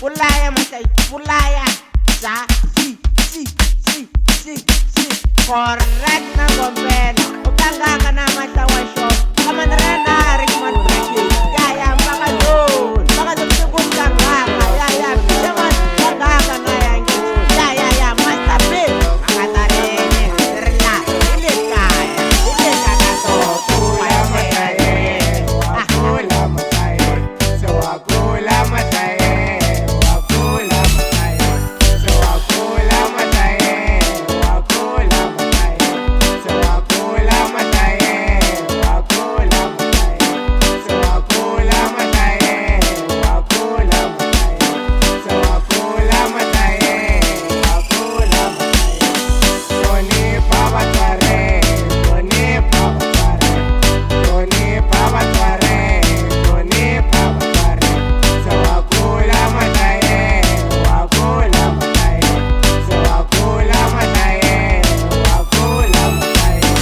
Pulaya masay, pulaya. Sa, si. Correct na gombeno. Utangga ka naman sa wasyo. Kamandaran na Rickman Breki. Yaya, baka doon. Baka doon sugod kang haka. Yaya, yaman, baka ka na yan. Yaya, Master Bill. Makatarini, sirna. Hindi kaya. Hindi ka na to. Wakula mataye, wakula mataye, so wakula mataye, wakula mataye, so wakula mataye, wakula mataye, so wakula mataye, wakula mataye, so wakula mataye, wakula mataye, so wakula mataye, wakula mataye, Tony Papa Tware, Tony Papa Tware. Tony Papa Tware, Tony Papa Tware. So wakula mataye, wakula mataye. So wakula mataye, wakula mataye.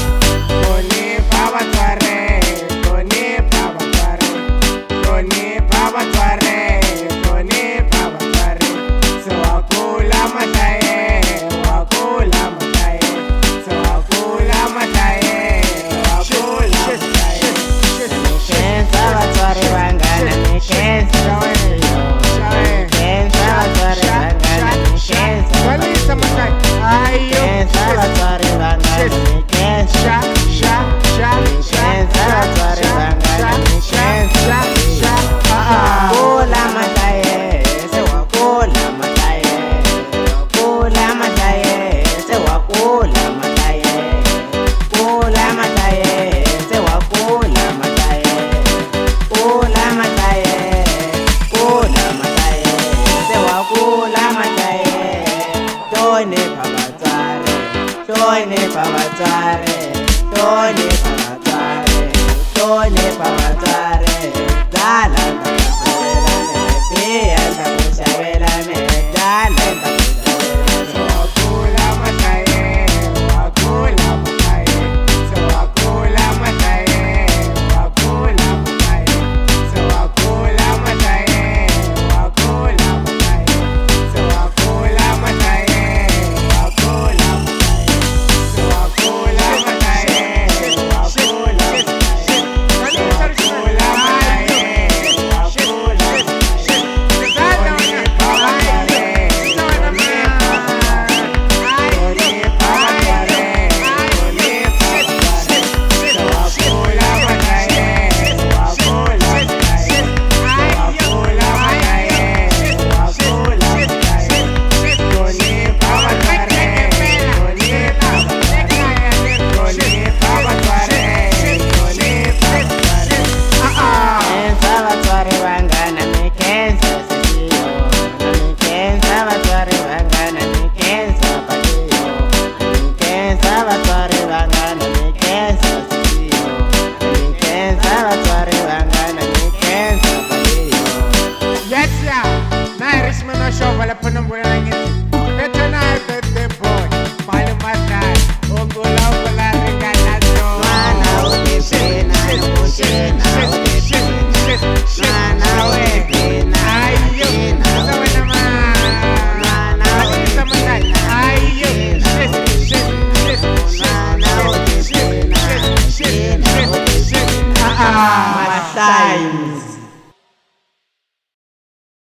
Tony Papa Tware, Tony Papa Tware. Tony Papa Tware, Tony Papa Tware. So wakula mataye, wakula mataye. So wakula mataye, wakula mataye. Kenza batware bangana ni kenza. Kenza batware bangana ni kenza. Walisa matai, ayo. Kenza batware bangana ni kenza. Kenza batware bangana ni kenza. Wakula mataye, se wakula mataye. Wakula mataye, se wakula mataye. Wakula mataye, se wakula mataye. Wakula mataye, wakula mataye, se wakula mataye. Tony Papa Tware, Tony Papa Tware, Tony Papa Tware, Tony Papa Tware. Dala ndakusabelane, pia ndakusabelane, dala ndakusabelane. So wakula mataye, wakula mataye. So wakula mataye, wakula mataye. So wakula mataye, wakula mataye. So wakula mataye, wakula mataye. So wakula mataye, wakula mataye. So wakula mataye, wakula mataye. Kenza batware bangana ni kenza sisiyo. Ni kenza batware bangana ni kenza padiyo. Ni kenza batware bangana ni kenza sisiyo. Ni kenza batware bangana ni kenza padiyo. Yes, yeah. Na Richmond na show wala pa nang bulan ngiti. Beto na birthday boy. Paano matay? Ungula regala so. Mana utipina, utipina, utipina.